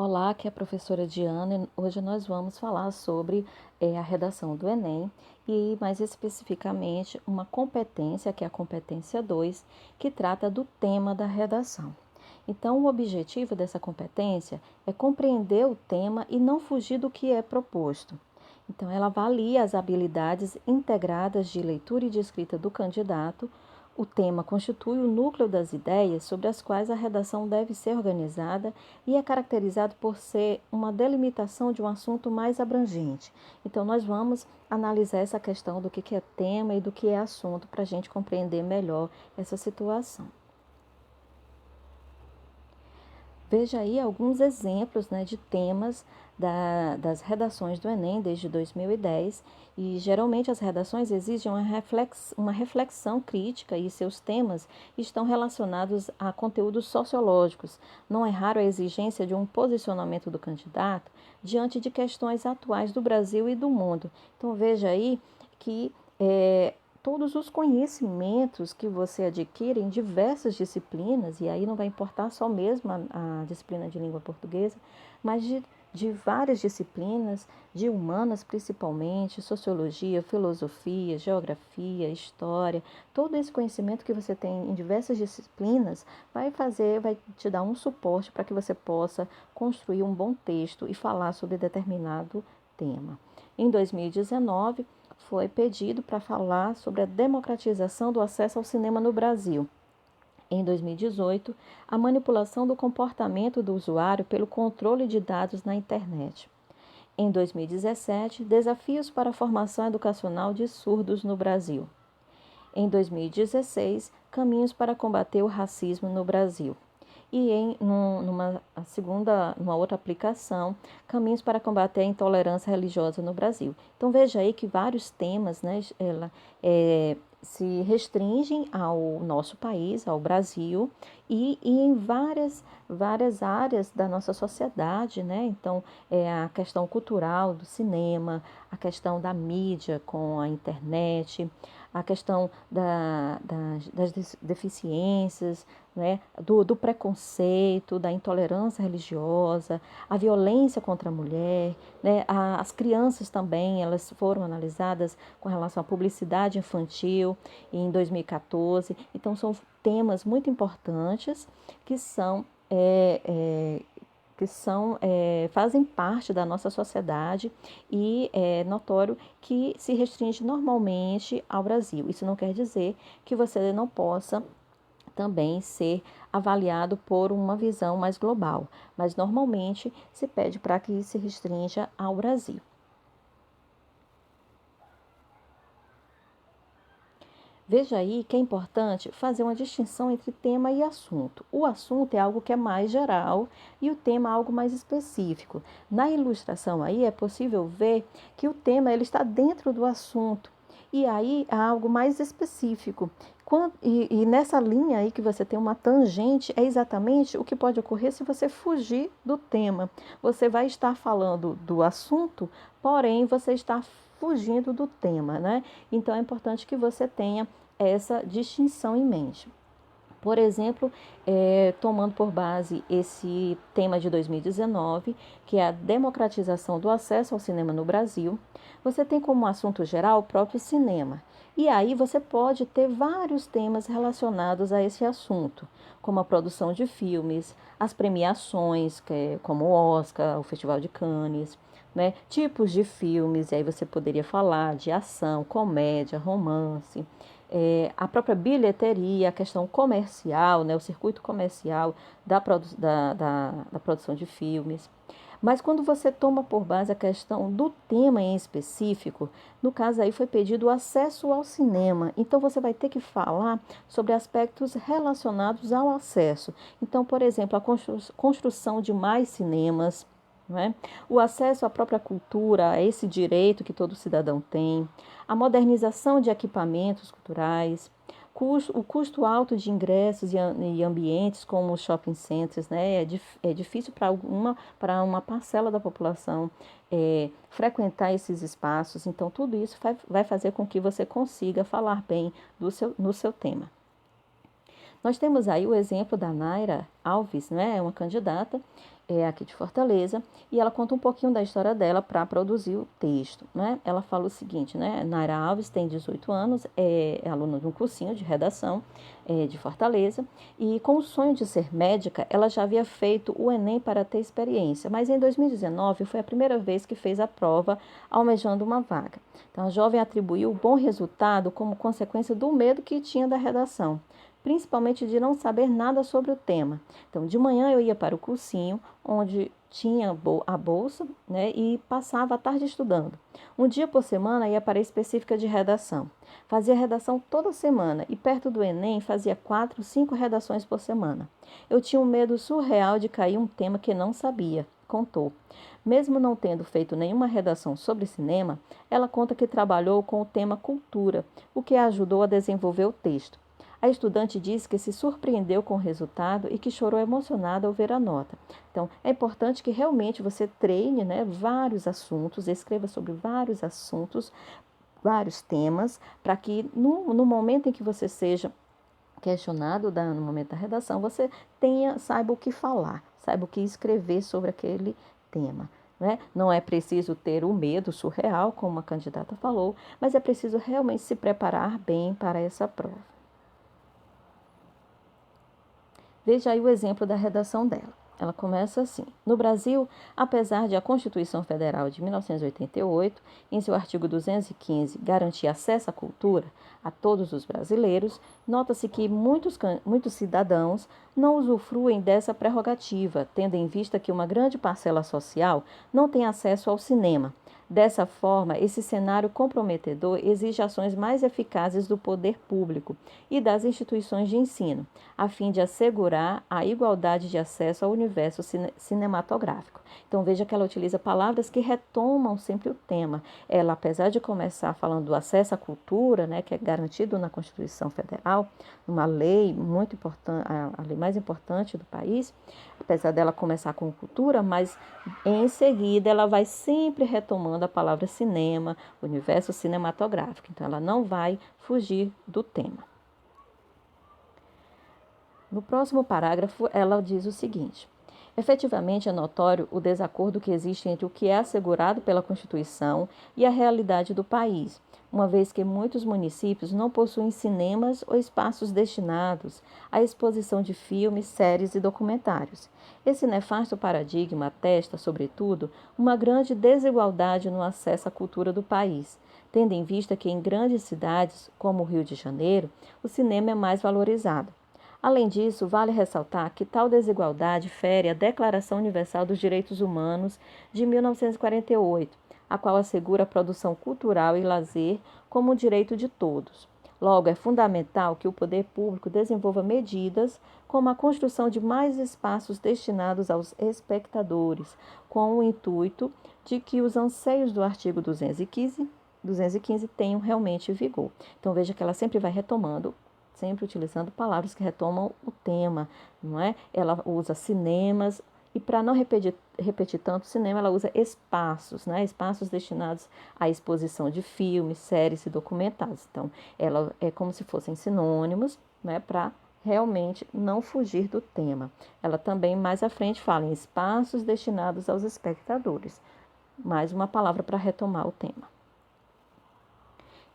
Olá, aqui é a professora Diana. Hoje nós vamos falar sobre a redação do Enem e, mais especificamente, uma competência, que é a competência 2, que trata do tema da redação. Então, o objetivo dessa competência é compreender o tema e não fugir do que é proposto. Então, ela avalia as habilidades integradas de leitura e de escrita do candidato. O tema constitui o núcleo das ideias sobre as quais a redação deve ser organizada e é caracterizado por ser uma delimitação de um assunto mais abrangente. Então, nós vamos analisar essa questão do que é tema e do que é assunto para a gente compreender melhor essa situação. Veja aí alguns exemplos, né, de temas das redações do Enem desde 2010 e geralmente as redações exigem uma reflexão crítica e seus temas estão relacionados a conteúdos sociológicos. Não é raro a exigência de um posicionamento do candidato diante de questões atuais do Brasil e do mundo. Então veja aí que todos os conhecimentos que você adquire em diversas disciplinas, e aí não vai importar só mesmo a disciplina de língua portuguesa, mas de várias disciplinas, de humanas principalmente, sociologia, filosofia, geografia, história, todo esse conhecimento que você tem em diversas disciplinas vai te dar um suporte para que você possa construir um bom texto e falar sobre determinado tema. Em 2019, foi pedido para falar sobre a democratização do acesso ao cinema no Brasil. Em 2018, a manipulação do comportamento do usuário pelo controle de dados na internet. Em 2017, desafios para a formação educacional de surdos no Brasil. Em 2016, caminhos para combater o racismo no Brasil. E numa outra aplicação, caminhos para combater a intolerância religiosa no Brasil. Então veja aí que vários temas, né, se restringem ao nosso país, ao Brasil, e em várias áreas da nossa sociedade, né? Então, a questão cultural do cinema, a questão da mídia com a internet, a questão das deficiências, né, do preconceito, da intolerância religiosa, a violência contra a mulher, né, as crianças também, elas foram analisadas com relação à publicidade infantil em 2014. Então, são temas muito importantes que fazem parte da nossa sociedade e é notório que se restringe normalmente ao Brasil. Isso não quer dizer que você não possa também ser avaliado por uma visão mais global, mas normalmente se pede para que se restrinja ao Brasil. Veja aí que é importante fazer uma distinção entre tema e assunto. O assunto é algo que é mais geral e o tema é algo mais específico. Na ilustração aí é possível ver que o tema ele está dentro do assunto e aí há algo mais específico. E nessa linha aí que você tem uma tangente é exatamente o que pode ocorrer se você fugir do tema. Você vai estar falando do assunto, porém você está fugindo do tema, né? Então é importante que você tenha essa distinção em mente. Por exemplo, tomando por base esse tema de 2019, que é a democratização do acesso ao cinema no Brasil, você tem como assunto geral o próprio cinema. E aí você pode ter vários temas relacionados a esse assunto, como a produção de filmes, as premiações, como o Oscar, o Festival de Cannes, né? Tipos de filmes, e aí você poderia falar de ação, comédia, romance, a própria bilheteria, a questão comercial, né, o circuito comercial da produção de filmes. Mas quando você toma por base a questão do tema em específico, no caso aí foi pedido o acesso ao cinema. Então você vai ter que falar sobre aspectos relacionados ao acesso. Então, por exemplo, a construção de mais cinemas, não é? O acesso à própria cultura, a esse direito que todo cidadão tem, a modernização de equipamentos culturais, o custo alto de ingressos e ambientes como os shopping centers, né? É difícil para uma parcela da população frequentar esses espaços, então tudo isso vai fazer com que você consiga falar bem no seu tema. Nós temos aí o exemplo da Naira Alves, né? É uma candidata aqui de Fortaleza, e ela conta um pouquinho da história dela para produzir o texto, né? Ela fala o seguinte, né? Naira Alves tem 18 anos, é aluna de um cursinho de redação de Fortaleza, e com o sonho de ser médica, ela já havia feito o Enem para ter experiência, mas em 2019 foi a primeira vez que fez a prova almejando uma vaga. Então, a jovem atribuiu o bom resultado como consequência do medo que tinha da redação, principalmente de não saber nada sobre o tema. Então, de manhã eu ia para o cursinho, onde tinha a bolsa, né, e passava a tarde estudando. Um dia por semana ia para a específica de redação. Fazia redação toda semana e perto do Enem fazia 4, 5 redações por semana. Eu tinha um medo surreal de cair um tema que não sabia, contou. Mesmo não tendo feito nenhuma redação sobre cinema, ela conta que trabalhou com o tema cultura, o que a ajudou a desenvolver o texto. A estudante disse que se surpreendeu com o resultado e que chorou emocionada ao ver a nota. Então, é importante que realmente você treine, né, vários assuntos, escreva sobre vários assuntos, vários temas, para que no momento em que você seja questionado no momento da redação, você saiba o que falar, saiba o que escrever sobre aquele tema. Né? Não é preciso ter o medo surreal, como a candidata falou, mas é preciso realmente se preparar bem para essa prova. Veja aí o exemplo da redação dela. Ela começa assim: no Brasil, apesar de a Constituição Federal de 1988, em seu artigo 215, garantir acesso à cultura a todos os brasileiros, nota-se que muitos cidadãos não usufruem dessa prerrogativa, tendo em vista que uma grande parcela social não tem acesso ao cinema. Dessa forma, esse cenário comprometedor exige ações mais eficazes do poder público e das instituições de ensino, a fim de assegurar a igualdade de acesso ao universo cinematográfico. Então, veja que ela utiliza palavras que retomam sempre o tema. Ela, apesar de começar falando do acesso à cultura, né, que é garantido na Constituição Federal, uma lei muito importante, a lei mais importante do país, apesar dela começar com cultura, mas em seguida ela vai sempre retomando a palavra cinema, universo cinematográfico. Então, ela não vai fugir do tema. No próximo parágrafo, ela diz o seguinte: efetivamente é notório o desacordo que existe entre o que é assegurado pela Constituição e a realidade do país, uma vez que muitos municípios não possuem cinemas ou espaços destinados à exposição de filmes, séries e documentários. Esse nefasto paradigma atesta, sobretudo, uma grande desigualdade no acesso à cultura do país, tendo em vista que em grandes cidades, como o Rio de Janeiro, o cinema é mais valorizado. Além disso, vale ressaltar que tal desigualdade fere a Declaração Universal dos Direitos Humanos de 1948, a qual assegura a produção cultural e lazer como um direito de todos. Logo, é fundamental que o poder público desenvolva medidas como a construção de mais espaços destinados aos espectadores, com o intuito de que os anseios do artigo 215 tenham realmente vigor. Então, veja que ela sempre vai retomando, sempre utilizando palavras que retomam o tema, não é? Ela usa cinemas e, para não repetir tanto cinema, ela usa espaços, né? Espaços destinados à exposição de filmes, séries e documentários. Então, ela é como se fossem sinônimos, né? Para realmente não fugir do tema. Ela também, mais à frente, fala em espaços destinados aos espectadores. Mais uma palavra para retomar o tema.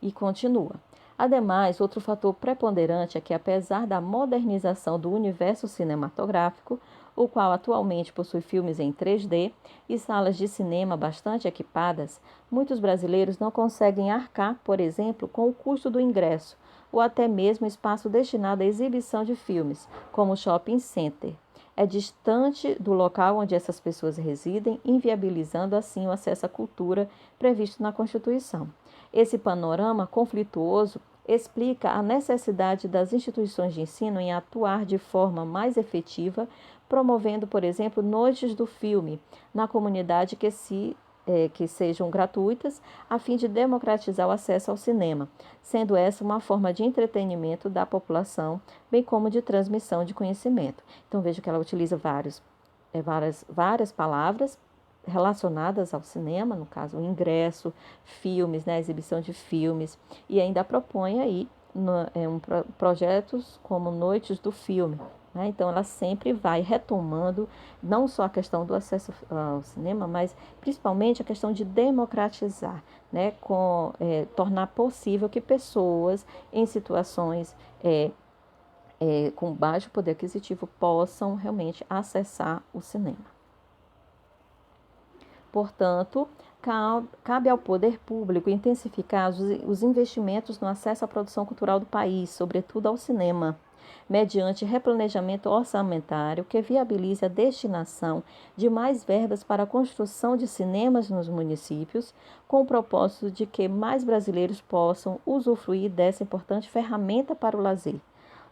E continua. Ademais, outro fator preponderante é que, apesar da modernização do universo cinematográfico, o qual atualmente possui filmes em 3D e salas de cinema bastante equipadas, muitos brasileiros não conseguem arcar, por exemplo, com o custo do ingresso, ou até mesmo espaço destinado à exibição de filmes, como o shopping center. É distante do local onde essas pessoas residem, inviabilizando assim o acesso à cultura previsto na Constituição. Esse panorama conflituoso explica a necessidade das instituições de ensino em atuar de forma mais efetiva, promovendo, por exemplo, noites do filme na comunidade que sejam gratuitas, a fim de democratizar o acesso ao cinema, sendo essa uma forma de entretenimento da população, bem como de transmissão de conhecimento. Então, veja que ela utiliza várias palavras relacionadas ao cinema, no caso, o ingresso, filmes, né, a exibição de filmes, e ainda propõe aí projetos como Noites do Filme. Né? Então, ela sempre vai retomando não só a questão do acesso ao cinema, mas principalmente a questão de democratizar, né? Tornar possível que pessoas em situações com baixo poder aquisitivo possam realmente acessar o cinema. Portanto, cabe ao poder público intensificar os investimentos no acesso à produção cultural do país, sobretudo ao cinema, mediante replanejamento orçamentário que viabilize a destinação de mais verbas para a construção de cinemas nos municípios, com o propósito de que mais brasileiros possam usufruir dessa importante ferramenta para o lazer.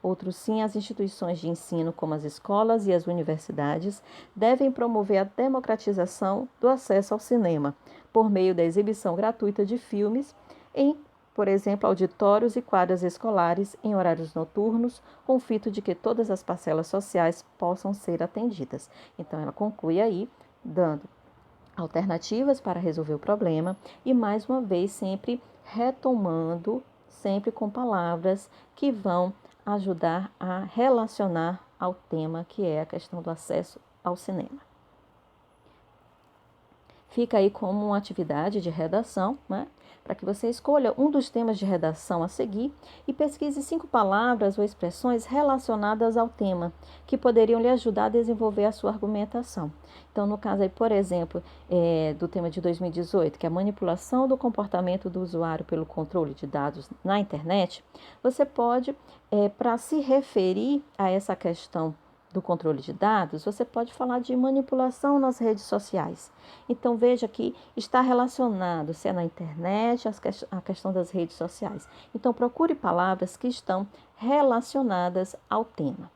Outro sim, as instituições de ensino, como as escolas e as universidades, devem promover a democratização do acesso ao cinema, por meio da exibição gratuita de filmes em, por exemplo, auditórios e quadras escolares em horários noturnos, com o fito de que todas as parcelas sociais possam ser atendidas. Então, ela conclui aí, dando alternativas para resolver o problema e, mais uma vez, sempre retomando, sempre com palavras que vão ajudar a relacionar ao tema que é a questão do acesso ao cinema. Fica aí como uma atividade de redação, né? Para que você escolha um dos temas de redação a seguir e pesquise 5 palavras ou expressões relacionadas ao tema, que poderiam lhe ajudar a desenvolver a sua argumentação. Então, no caso aí, por exemplo, do tema de 2018, que é a manipulação do comportamento do usuário pelo controle de dados na internet, você pode, para se referir a essa questão do controle de dados, você pode falar de manipulação nas redes sociais. Então, veja que está relacionado, se é na internet, a questão das redes sociais. Então, procure palavras que estão relacionadas ao tema.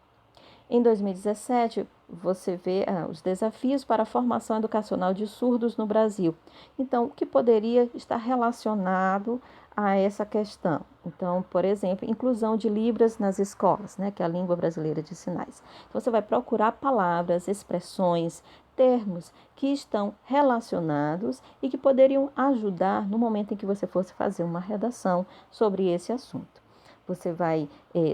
Em 2017, você vê os desafios para a formação educacional de surdos no Brasil. Então, o que poderia estar relacionado a essa questão? Então, por exemplo, inclusão de Libras nas escolas, né, que é a língua brasileira de sinais. Então, você vai procurar palavras, expressões, termos que estão relacionados e que poderiam ajudar no momento em que você fosse fazer uma redação sobre esse assunto. Você vai,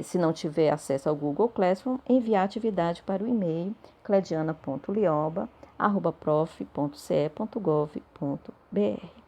se não tiver acesso ao Google Classroom, enviar a atividade para o e-mail clediana.lioba@prof.ce.gov.br.